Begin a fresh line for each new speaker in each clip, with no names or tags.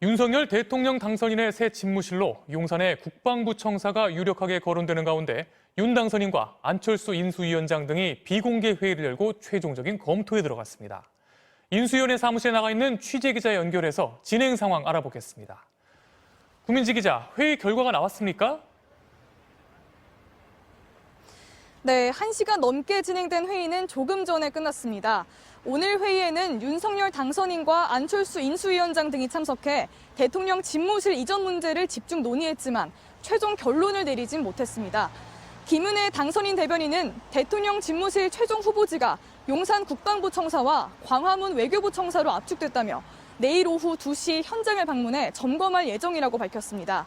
윤석열 대통령 당선인의 새 집무실로 용산의 국방부 청사가 유력하게 거론되는 가운데 윤 당선인과 안철수 인수위원장 등이 비공개 회의를 열고 최종적인 검토에 들어갔습니다. 인수위원회 사무실에 나가 있는 취재기자 연결해서 진행 상황 알아보겠습니다. 구민지 기자, 회의 결과가 나왔습니까?
네, 1시간 넘게 진행된 회의는 조금 전에 끝났습니다. 오늘 회의에는 윤석열 당선인과 안철수 인수위원장 등이 참석해 대통령 집무실 이전 문제를 집중 논의했지만 최종 결론을 내리진 못했습니다. 김은혜 당선인 대변인은 대통령 집무실 최종 후보지가 용산 국방부 청사와 광화문 외교부 청사로 압축됐다며 내일 오후 2시 현장을 방문해 점검할 예정이라고 밝혔습니다.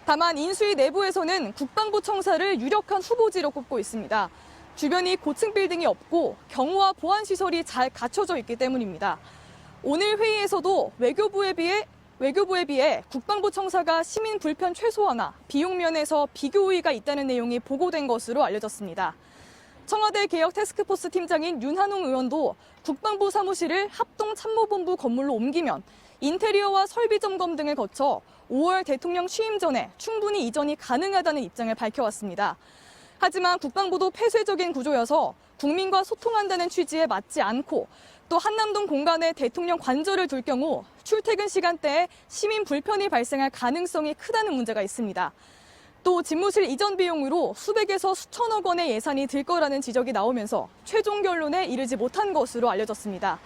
다만 인수위 내부에서는 국방부 청사를 유력한 후보지로 꼽고 있습니다. 주변이 고층 빌딩이 없고 경호와 보안 시설이 잘 갖춰져 있기 때문입니다. 오늘 회의에서도 외교부에 비해 국방부 청사가 시민 불편 최소화나 비용 면에서 비교 우위가 있다는 내용이 보고된 것으로 알려졌습니다. 청와대 개혁 태스크포스 팀장인 윤한홍 의원도 국방부 사무실을 합동참모본부 건물로 옮기면 인테리어와 설비 점검 등을 거쳐 5월 대통령 취임 전에 충분히 이전이 가능하다는 입장을 밝혀왔습니다. 하지만 국방부도 폐쇄적인 구조여서 국민과 소통한다는 취지에 맞지 않고 또 한남동 공간에 대통령 관저를 둘 경우 출퇴근 시간대에 시민 불편이 발생할 가능성이 크다는 문제가 있습니다. 또 집무실 이전 비용으로 수백에서 수천억 원의 예산이 들 거라는 지적이 나오면서 최종 결론에 이르지 못한 것으로 알려졌습니다.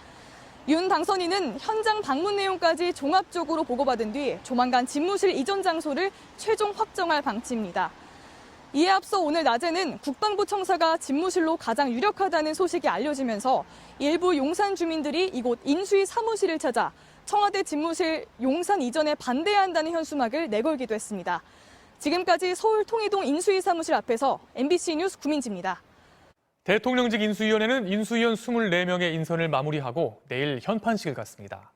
윤 당선인은 현장 방문 내용까지 종합적으로 보고받은 뒤 조만간 집무실 이전 장소를 최종 확정할 방침입니다. 이에 앞서 오늘 낮에는 국방부 청사가 집무실로 가장 유력하다는 소식이 알려지면서 일부 용산 주민들이 이곳 인수위 사무실을 찾아 청와대 집무실 용산 이전에 반대한다는 현수막을 내걸기도 했습니다. 지금까지 서울 통이동 인수위 사무실 앞에서 MBC 뉴스 구민지입니다.
대통령직 인수위원회는 인수위원 24명의 인선을 마무리하고 내일 현판식을 갖습니다.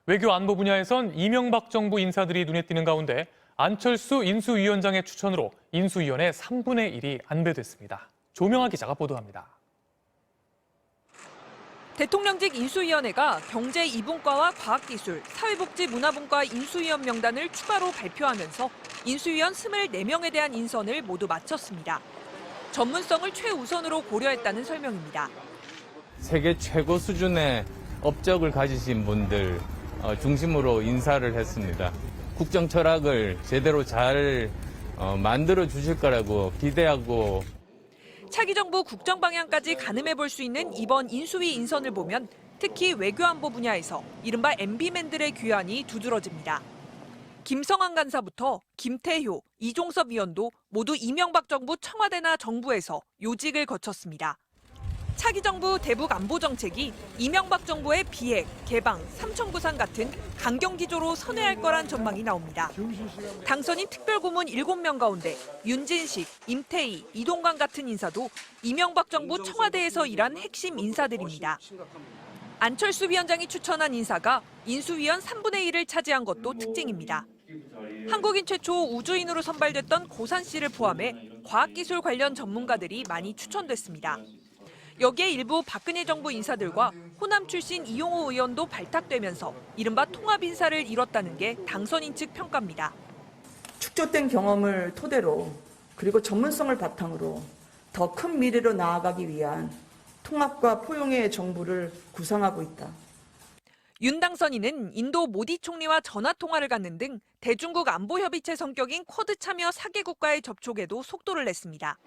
외교 안보 분야에선 이명박 정부 인사들이 눈에 띄는 가운데 안철수 인수위원장의 추천으로 인수위원회 3분의 1이 안배됐습니다. 조명아 기자가 보도합니다.
대통령직 인수위원회가 경제 2분과와 과학기술, 사회복지 문화분과 인수위원 명단을 추가로 발표하면서 인수위원 24명에 대한 인선을 모두 마쳤습니다. 전문성을 최우선으로 고려했다는 설명입니다.
세계 최고 수준의 업적을 가지신 분들 중심으로 인사를 했습니다. 국정 철학을 제대로 잘 만들어 주실 거라고 기대하고
차기 정부 국정 방향까지 가늠해 볼 수 있는 이번 인수위 인선을 보면 특히 외교안보 분야에서 이른바 MB맨들의 귀환이 두드러집니다. 김성한 간사부터 김태효, 이종섭 위원도 모두 이명박 정부 청와대나 정부에서 요직을 거쳤습니다. 차기 정부 대북 안보 정책이 이명박 정부의 비핵, 개방, 삼천구상 같은 강경 기조로 선회할 거란 전망이 나옵니다. 당선인 특별고문 7명 가운데 윤진식, 임태희, 이동관 같은 인사도 이명박 정부 청와대에서 일한 핵심 인사들입니다. 안철수 위원장이 추천한 인사가 인수위원 3분의 1을 차지한 것도 특징입니다. 한국인 최초 우주인으로 선발됐던 고산 씨를 포함해 과학기술 관련 전문가들이 많이 추천됐습니다. 여기에 일부 박근혜 정부 인사들과 호남 출신 이용호 의원도 발탁되면서 이른바 통합 인사를 이뤘다는 게 당선인 측 평가입니다.
축적된 경험을 토대로 그리고 전문성을 바탕으로 더 큰 미래로 나아가기 위한 통합과 포용의 정부를 구상하고 있다.
윤 당선인은 인도 모디 총리와 전화 통화를 갖는 등 대중국 안보협의체 성격인 쿼드 참여 4개국과의 접촉에도 속도를 냈습니다.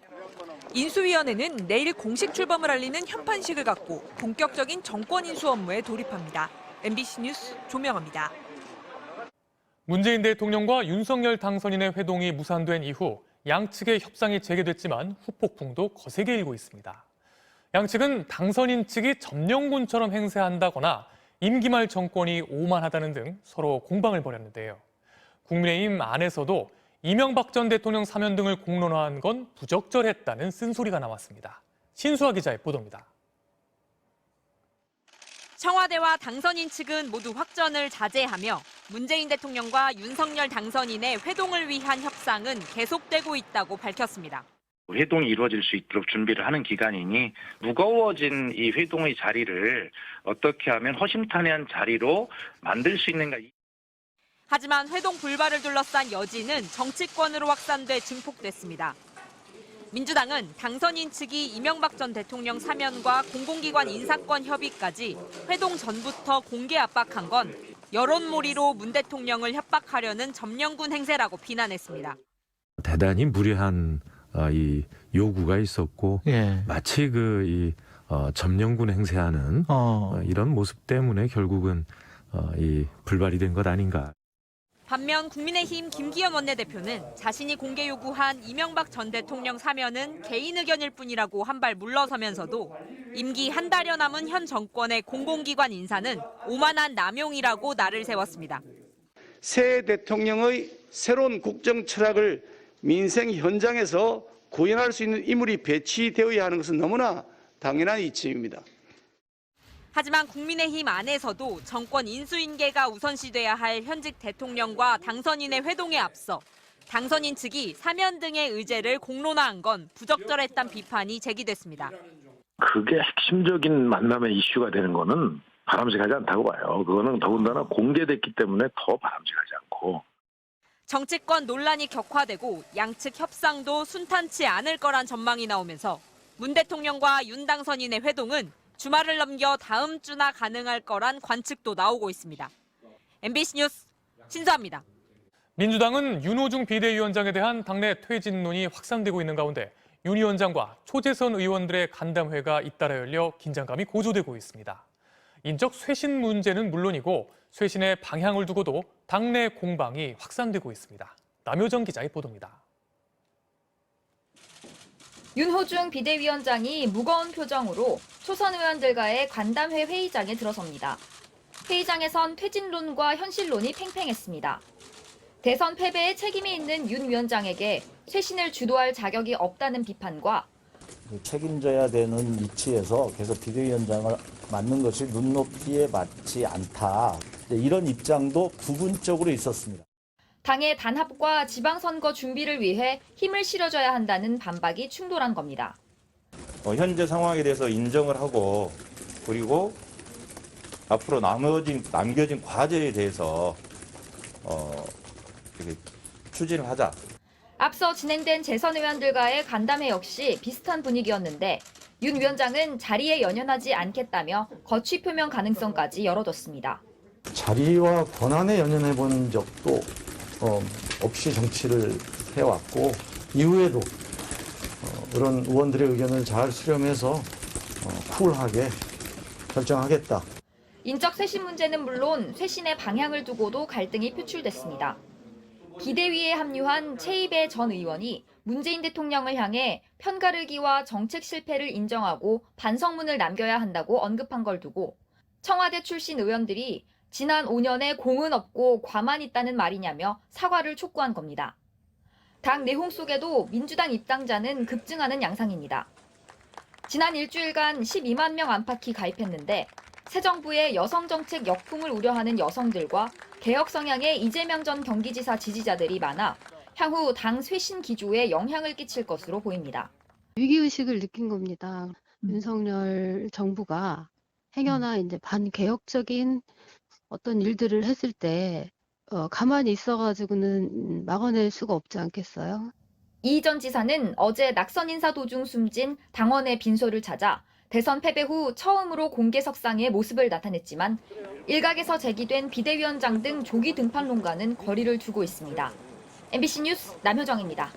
인수위원회는 내일 공식 출범을 알리는 현판식을 갖고 본격적인 정권 인수 업무에 돌입합니다. MBC 뉴스 조명아입니다.
문재인 대통령과 윤석열 당선인의 회동이 무산된 이후 양측의 협상이 재개됐지만 후폭풍도 거세게 일고 있습니다. 양측은 당선인 측이 점령군처럼 행세한다거나 임기 말 정권이 오만하다는 등 서로 공방을 벌였는데요. 국민의힘 안에서도 이명박 전 대통령 사면 등을 공론화한 건 부적절했다는 쓴소리가 나왔습니다. 신수아 기자의 보도입니다.
청와대와 당선인 측은 모두 확전을 자제하며 문재인 대통령과 윤석열 당선인의 회동을 위한 협상은 계속되고 있다고 밝혔습니다.
회동이 이루어질 수 있도록 준비를 하는 기간이니 무거워진 이 회동의 자리를 어떻게 하면 허심탄회한 자리로 만들 수 있는가.
하지만 회동 불발을 둘러싼 여지는 정치권으로 확산돼 증폭됐습니다. 민주당은 당선인 측이 이명박 전 대통령 사면과 공공기관 인사권 협의까지 회동 전부터 공개 압박한 건 여론몰이로 문 대통령을 협박하려는 점령군 행세라고 비난했습니다.
대단히 무리한 이 요구가 있었고 마치 점령군 행세하는 이런 모습 때문에 결국은 이 불발이 된 것 아닌가.
반면 국민의힘 김기현 원내대표는 자신이 공개 요구한 이명박 전 대통령 사면은 개인 의견일 뿐이라고 한 발 물러서면서도 임기 한 달여 남은 현 정권의 공공기관 인사는 오만한 남용이라고 날을 세웠습니다.
새 대통령의 새로운 국정 철학을 민생 현장에서 구현할 수 있는 인물이 배치되어야 하는 것은 너무나 당연한 이치입니다.
하지만 국민의힘 안에서도 정권 인수인계가 우선시돼야 할 현직 대통령과 당선인의 회동에 앞서 당선인 측이 사면 등의 의제를 공론화한 건 부적절했다는 비판이 제기됐습니다.
그게 핵심적인 만남의 이슈가 되는 거는 바람직하지 않다고 봐요. 그거는 더군다나 공개됐기 때문에 더 바람직하지 않고.
정치권 논란이 격화되고 양측 협상도 순탄치 않을 거란 전망이 나오면서 문 대통령과 윤 당선인의 회동은 주말을 넘겨 다음 주나 가능할 거란 관측도 나오고 있습니다. MBC 뉴스 신수아입니다.
민주당은 윤호중 비대위원장에 대한 당내 퇴진론이 확산되고 있는 가운데 윤 위원장과 초재선 의원들의 간담회가 잇따라 열려 긴장감이 고조되고 있습니다. 인적 쇄신 문제는 물론이고 쇄신의 방향을 두고도 당내 공방이 확산되고 있습니다. 남효정 기자의 보도입니다.
윤호중 비대위원장이 무거운 표정으로 초선 의원들과의 간담회 회의장에 들어섭니다. 회의장에선 퇴진론과 현실론이 팽팽했습니다. 대선 패배에 책임이 있는 윤 위원장에게 쇄신을 주도할 자격이 없다는 비판과
책임져야 되는 위치에서 계속 비대위원장을 맡는 것이 눈높이에 맞지 않다. 이런 입장도 부분적으로 있었습니다.
당의 단합과 지방선거 준비를 위해 힘을 실어줘야 한다는 반박이 충돌한 겁니다.
현재 상황에 대해서 인정을 하고 그리고 앞으로 남겨진 과제에 대해서 추진을 하자.
앞서 진행된 재선 의원들과의 간담회 역시 비슷한 분위기였는데 윤 위원장은 자리에 연연하지 않겠다며 거취 표명 가능성까지 열어뒀습니다.
자리와 권한에 연연해 본 적도 없이 정치를 해왔고 이후에도 그런 의원들의 의견을 잘 수렴해서 쿨하게 결정하겠다.
인적 쇄신 문제는 물론 쇄신의 방향을 두고도 갈등이 표출됐습니다. 비대위에 합류한 최이배 전 의원이 문재인 대통령을 향해 편가르기와 정책 실패를 인정하고 반성문을 남겨야 한다고 언급한 걸 두고 청와대 출신 의원들이 지난 5년에 공은 없고 과만 있다는 말이냐며 사과를 촉구한 겁니다. 당 내홍 속에도 민주당 입당자는 급증하는 양상입니다. 지난 일주일간 12만 명 안팎이 가입했는데 새 정부의 여성 정책 역풍을 우려하는 여성들과 개혁 성향의 이재명 전 경기지사 지지자들이 많아 향후 당 쇄신 기조에 영향을 끼칠 것으로 보입니다.
위기의식을 느낀 겁니다. 윤석열 정부가 행여나 이제 반개혁적인 어떤 일들을 했을 때 가만히 있어가지고는 막아낼 수가 없지 않겠어요?
이 전 지사는 어제 낙선 인사 도중 숨진 당원의 빈소를 찾아 대선 패배 후 처음으로 공개석상에 모습을 나타냈지만 일각에서 제기된 비대위원장 등 조기 등판론과는 거리를 두고 있습니다. MBC 뉴스 남효정입니다.